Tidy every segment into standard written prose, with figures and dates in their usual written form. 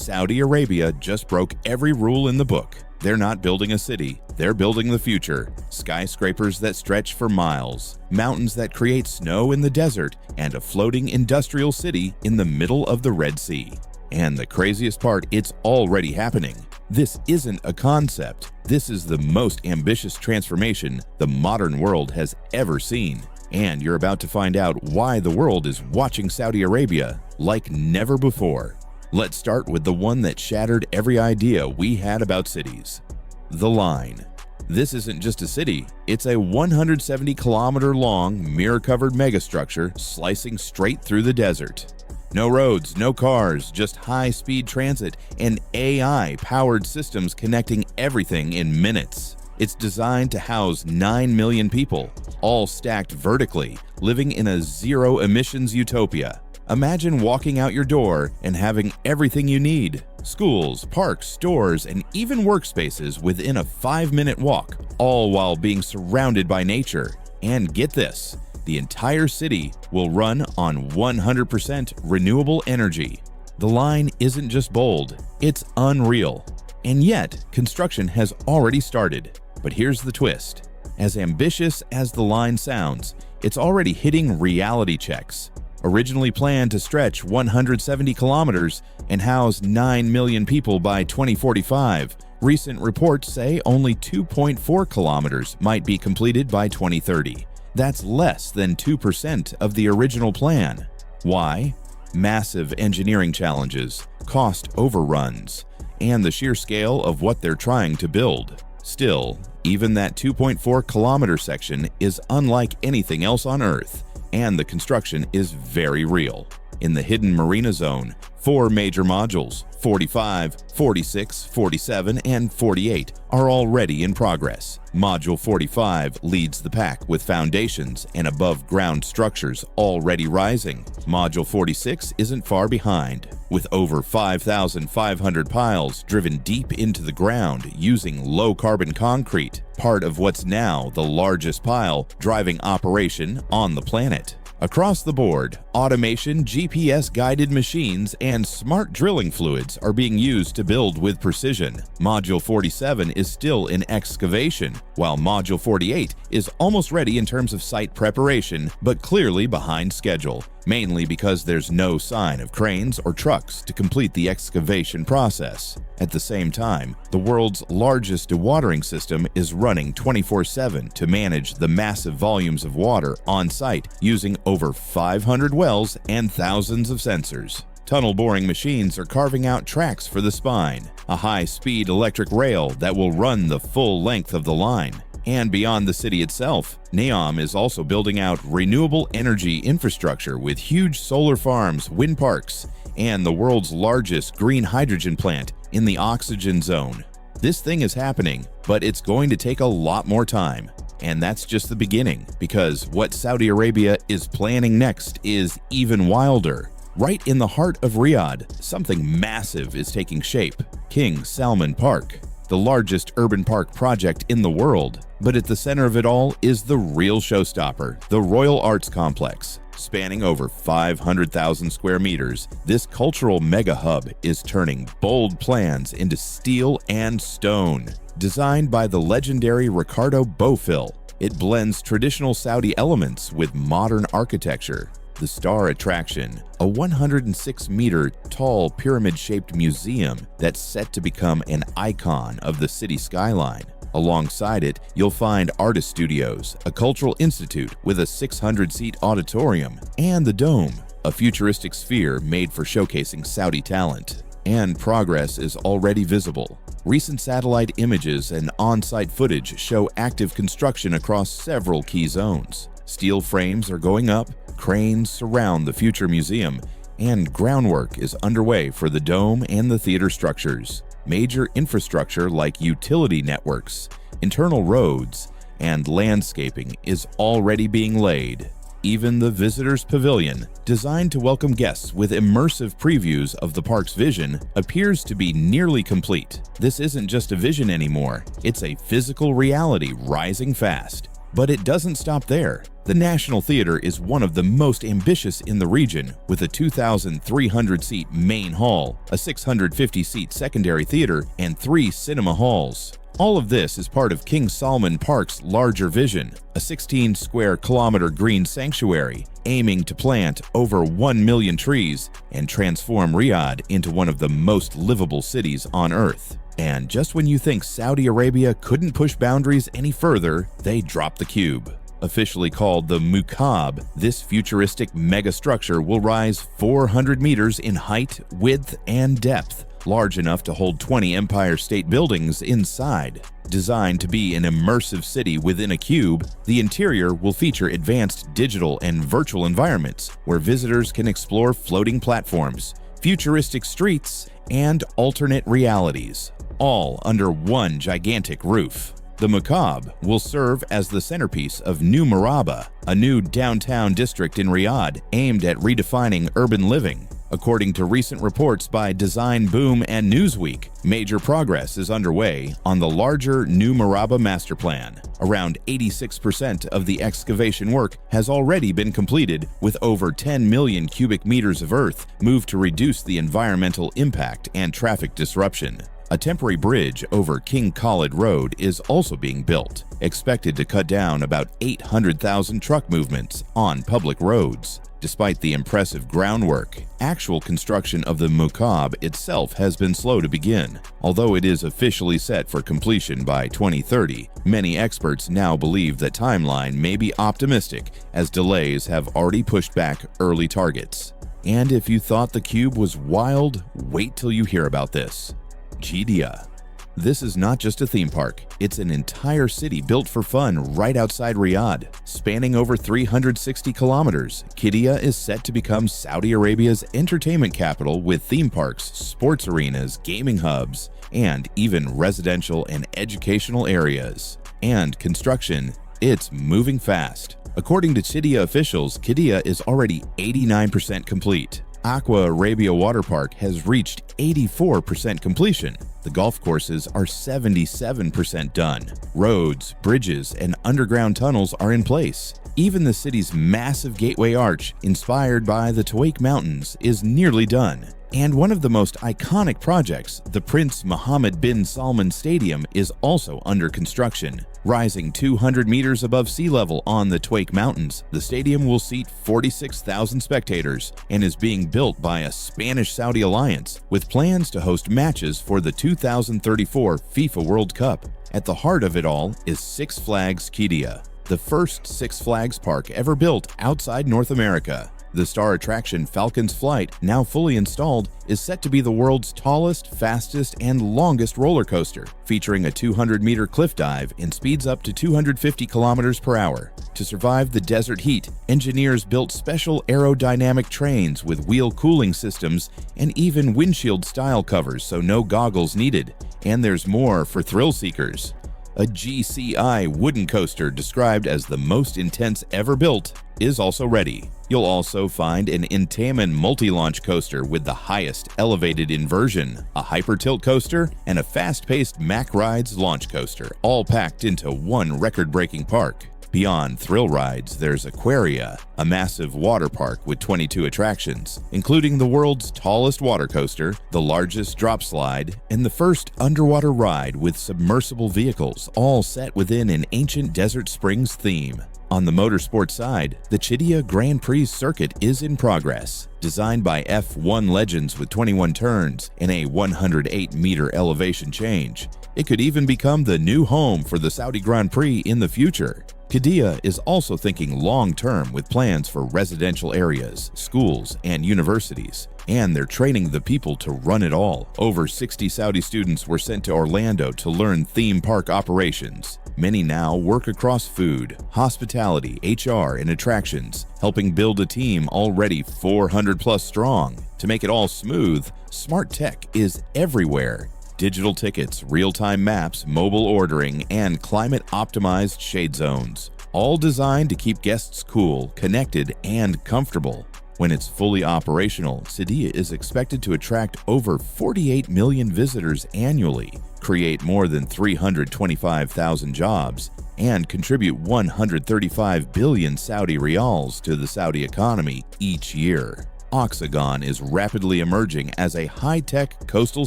Saudi Arabia just broke every rule in the book. They're not building a city, they're building the future. Skyscrapers that stretch for miles, mountains that create snow in the desert, and a floating industrial city in the middle of the Red Sea. And the craziest part, it's already happening. This isn't a concept. This is the most ambitious transformation the modern world has ever seen. And you're about to find out why the world is watching Saudi Arabia like never before. Let's start with the one that shattered every idea we had about cities. The Line. This isn't just a city, it's a 170-kilometer-long, mirror-covered megastructure slicing straight through the desert. No roads, no cars, just high-speed transit and AI-powered systems connecting everything in minutes. It's designed to house 9 million people, all stacked vertically, living in a zero-emissions utopia. Imagine walking out your door and having everything you need. Schools, parks, stores, and even workspaces within a 5-minute walk, all while being surrounded by nature. And get this, the entire city will run on 100% renewable energy. The Line isn't just bold, it's unreal. And yet, construction has already started. But here's the twist. As ambitious as the Line sounds, it's already hitting reality checks. Originally planned to stretch 170 kilometers and house 9 million people by 2045, recent reports say only 2.4 kilometers might be completed by 2030. That's less than 2% of the original plan. Why? Massive engineering challenges, cost overruns, and the sheer scale of what they're trying to build. Still, even that 2.4 kilometer section is unlike anything else on Earth, and the construction is very real. In the hidden marina zone, 4 major modules, 45, 46, 47, and 48, are already in progress. Module 45 leads the pack with foundations and above-ground structures already rising. Module 46 isn't far behind, with over 5,500 piles driven deep into the ground using low-carbon concrete, part of what's now the largest pile driving operation on the planet. Across the board, automation, GPS-guided machines, and smart drilling fluids are being used to build with precision. Module 47 is still in excavation, while Module 48 is almost ready in terms of site preparation, but clearly behind schedule, mainly because there's no sign of cranes or trucks to complete the excavation process. At the same time, the world's largest dewatering system is running 24/7 to manage the massive volumes of water on site using over 500 wells and thousands of sensors. Tunnel boring machines are carving out tracks for the spine, a high-speed electric rail that will run the full length of the line. And beyond the city itself, Neom is also building out renewable energy infrastructure with huge solar farms, wind parks, and the world's largest green hydrogen plant in the oxygen zone. This thing is happening, but it's going to take a lot more time. And that's just the beginning, because what Saudi Arabia is planning next is even wilder. Right in the heart of Riyadh, something massive is taking shape: King Salman Park, the largest urban park project in the world. But at the center of it all is the real showstopper, the Royal Arts Complex. Spanning over 500,000 square meters, this cultural mega hub is turning bold plans into steel and stone. Designed by the legendary Ricardo Bofill, it blends traditional Saudi elements with modern architecture. The star attraction, a 106-meter tall pyramid-shaped museum that's set to become an icon of the city skyline. Alongside it, you'll find artist studios, a cultural institute with a 600-seat auditorium, and the Dome, a futuristic sphere made for showcasing Saudi talent. And progress is already visible. Recent satellite images and on-site footage show active construction across several key zones. Steel frames are going up, cranes surround the future museum, and groundwork is underway for the dome and the theater structures. Major infrastructure like utility networks, internal roads, and landscaping is already being laid. Even the Visitors Pavilion, designed to welcome guests with immersive previews of the park's vision, appears to be nearly complete. This isn't just a vision anymore, it's a physical reality rising fast. But it doesn't stop there. The National Theater is one of the most ambitious in the region, with a 2,300-seat main hall, a 650-seat secondary theater, and 3 cinema halls. All of this is part of King Salman Park's larger vision, a 16-square-kilometer green sanctuary aiming to plant over 1 million trees and transform Riyadh into one of the most livable cities on Earth. And just when you think Saudi Arabia couldn't push boundaries any further, they dropped the cube. Officially called the Muqab, this futuristic megastructure will rise 400 meters in height, width, and depth, large enough to hold 20 Empire State Buildings inside. Designed to be an immersive city within a cube, the interior will feature advanced digital and virtual environments where visitors can explore floating platforms, futuristic streets, and alternate realities, all under one gigantic roof. The Muqab will serve as the centerpiece of New Murabba, a new downtown district in Riyadh aimed at redefining urban living. According to recent reports by Design Boom and Newsweek, major progress is underway on the larger New Murabba master plan. Around 86% of the excavation work has already been completed, with over 10 million cubic meters of earth moved to reduce the environmental impact and traffic disruption. A temporary bridge over King Khalid Road is also being built, expected to cut down about 800,000 truck movements on public roads. Despite the impressive groundwork, actual construction of the Muqab itself has been slow to begin. Although it is officially set for completion by 2030, many experts now believe that timeline may be optimistic, as delays have already pushed back early targets. And if you thought the cube was wild, wait till you hear about this. Qiddiya. This is not just a theme park, it's an entire city built for fun right outside Riyadh. Spanning over 360 kilometers, Qiddiya is set to become Saudi Arabia's entertainment capital, with theme parks, sports arenas, gaming hubs, and even residential and educational areas. And construction, it's moving fast. According to Qiddiya officials, Qiddiya is already 89% complete. Aqua Arabia Water Park has reached 84% completion. The golf courses are 77% done. Roads, bridges, and underground tunnels are in place. Even the city's massive gateway arch, inspired by the Tuwaiq Mountains, is nearly done. And one of the most iconic projects, the Prince Mohammed bin Salman Stadium, is also under construction. Rising 200 meters above sea level on the Tuwaiq Mountains, the stadium will seat 46,000 spectators and is being built by a Spanish-Saudi alliance, with plans to host matches for the 2034 FIFA World Cup. At the heart of it all is Six Flags Qiddiya, the first Six Flags park ever built outside North America. The star attraction Falcon's Flight, now fully installed, is set to be the world's tallest, fastest, and longest roller coaster, featuring a 200-meter cliff dive and speeds up to 250 kilometers per hour. To survive the desert heat, engineers built special aerodynamic trains with wheel cooling systems and even windshield-style covers, so no goggles needed. And there's more for thrill seekers. A GCI wooden coaster, described as the most intense ever built, is also ready. You'll also find an Intamin multi-launch coaster with the highest elevated inversion, a hyper tilt coaster, and a fast-paced Mack Rides launch coaster, all packed into one record-breaking park. Beyond thrill rides, there's Aquaria, a massive water park with 22 attractions, including the world's tallest water coaster, the largest drop slide, and the first underwater ride with submersible vehicles, all set within an ancient Desert Springs theme. On the motorsport side, the Qiddiya Grand Prix circuit is in progress. Designed by F1 legends with 21 turns and a 108-meter elevation change, it could even become the new home for the Saudi Grand Prix in the future. Qiddiya is also thinking long-term, with plans for residential areas, schools, and universities. And they're training the people to run it all. Over 60 Saudi students were sent to Orlando to learn theme park operations. Many now work across food, hospitality, HR, and attractions, helping build a team already 400+ strong. To make it all smooth, smart tech is everywhere. Digital tickets, real-time maps, mobile ordering, and climate-optimized shade zones, all designed to keep guests cool, connected, and comfortable. When it's fully operational, Qiddiya is expected to attract over 48 million visitors annually, create more than 325,000 jobs, and contribute 135 billion Saudi riyals to the Saudi economy each year. Oxagon is rapidly emerging as a high-tech coastal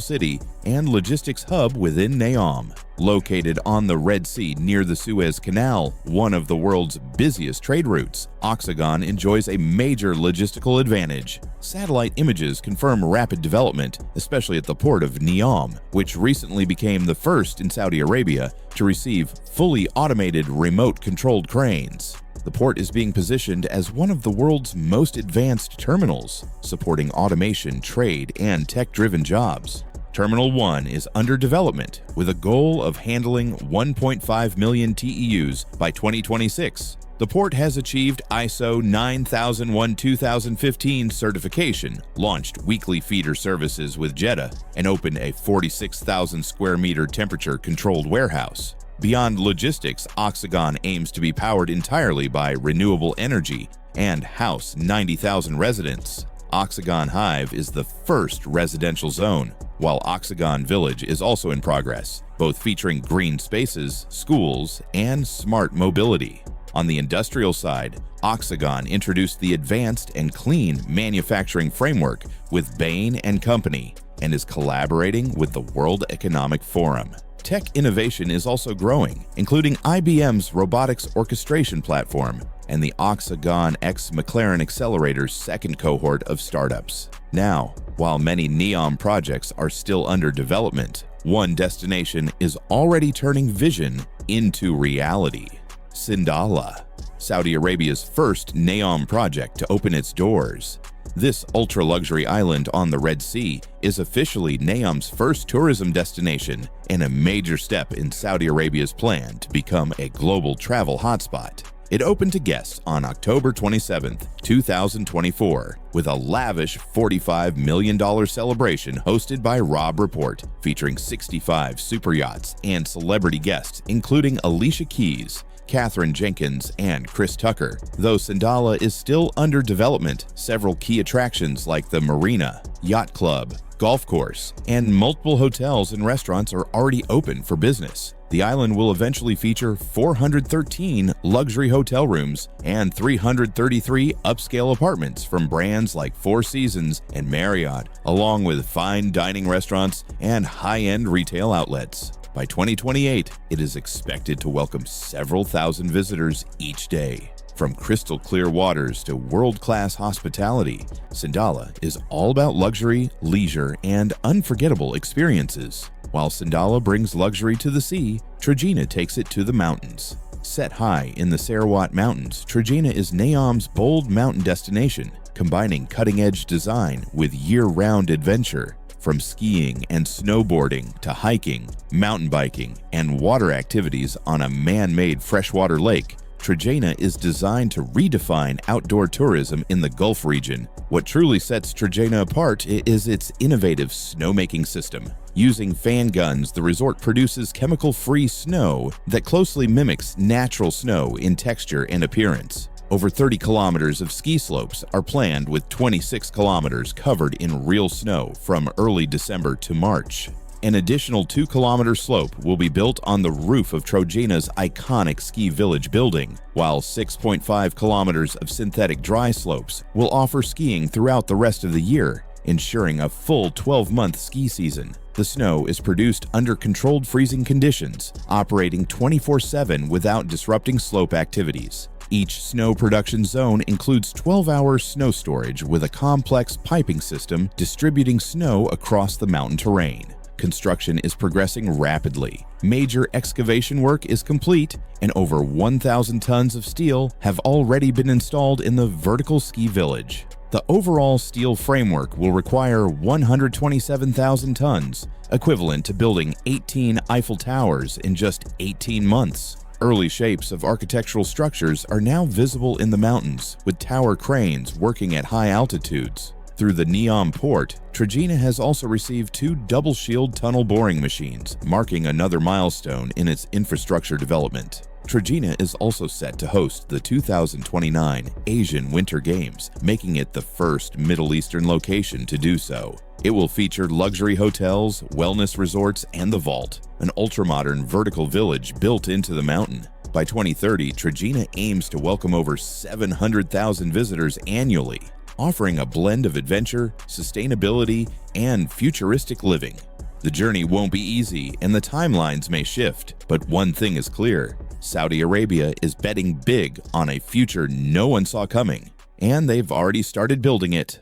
city and logistics hub within Neom. Located on the Red Sea near the Suez Canal, one of the world's busiest trade routes, Oxagon enjoys a major logistical advantage. Satellite images confirm rapid development, especially at the port of Neom, which recently became the first in Saudi Arabia to receive fully automated remote-controlled cranes. The port is being positioned as one of the world's most advanced terminals, supporting automation, trade, and tech-driven jobs. Terminal 1 is under development with a goal of handling 1.5 million TEUs by 2026. The port has achieved ISO 9001:2015 certification, launched weekly feeder services with Jeddah, and opened a 46,000 square meter temperature-controlled warehouse. Beyond logistics, Oxagon aims to be powered entirely by renewable energy and house 90,000 residents. Oxagon Hive is the first residential zone, while Oxagon Village is also in progress, both featuring green spaces, schools, and smart mobility. On the industrial side, Oxagon introduced the Advanced and Clean Manufacturing Framework with Bain & Company and is collaborating with the World Economic Forum. Tech innovation is also growing, including IBM's robotics orchestration platform and the Oxagon X McLaren Accelerator's second cohort of startups. Now, while many Neom projects are still under development, one destination is already turning vision into reality: Sindalah, Saudi Arabia's first Neom project to open its doors. This ultra-luxury island on the Red Sea is officially Neom's first tourism destination and a major step in Saudi Arabia's plan to become a global travel hotspot. It opened to guests on October 27, 2024, with a lavish $45 million celebration hosted by Rob Report, featuring 65 super yachts and celebrity guests, including Alicia Keys, Katherine Jenkins, and Chris Tucker. Though Sindalah is still under development, several key attractions like the marina, yacht club, golf course, and multiple hotels and restaurants are already open for business. The island will eventually feature 413 luxury hotel rooms and 333 upscale apartments from brands like Four Seasons and Marriott, along with fine dining restaurants and high-end retail outlets. By 2028, it is expected to welcome several thousand visitors each day. From crystal clear waters to world-class hospitality, Sindalah is all about luxury, leisure, and unforgettable experiences. While Sindalah brings luxury to the sea, Trojena takes it to the mountains. Set high in the Sarawat Mountains, Trojena is Neom's bold mountain destination, combining cutting-edge design with year-round adventure. From skiing and snowboarding to hiking, mountain biking, and water activities on a man-made freshwater lake, Trojena is designed to redefine outdoor tourism in the Gulf region. What truly sets Trojena apart is its innovative snowmaking system. Using fan guns, the resort produces chemical-free snow that closely mimics natural snow in texture and appearance. Over 30 kilometers of ski slopes are planned, with 26 kilometers covered in real snow from early December to March. An additional 2-kilometer slope will be built on the roof of Trojena's iconic ski village building, while 6.5 kilometers of synthetic dry slopes will offer skiing throughout the rest of the year, ensuring a full 12-month ski season. The snow is produced under controlled freezing conditions, operating 24/7 without disrupting slope activities. Each snow production zone includes 12-hour snow storage with a complex piping system distributing snow across the mountain terrain. Construction is progressing rapidly. Major excavation work is complete, and over 1,000 tons of steel have already been installed in the vertical ski village. The overall steel framework will require 127,000 tons, equivalent to building 18 Eiffel Towers in just 18 months. Early shapes of architectural structures are now visible in the mountains, with tower cranes working at high altitudes. Through the Neom port, Trojena has also received 2 double-shield tunnel boring machines, marking another milestone in its infrastructure development. Trojena is also set to host the 2029 Asian Winter Games, making it the first Middle Eastern location to do so. It will feature luxury hotels, wellness resorts, and the Vault, an ultramodern vertical village built into the mountain. By 2030, Trojena aims to welcome over 700,000 visitors annually, offering a blend of adventure, sustainability, and futuristic living. The journey won't be easy and the timelines may shift, but one thing is clear: Saudi Arabia is betting big on a future no one saw coming, and they've already started building it.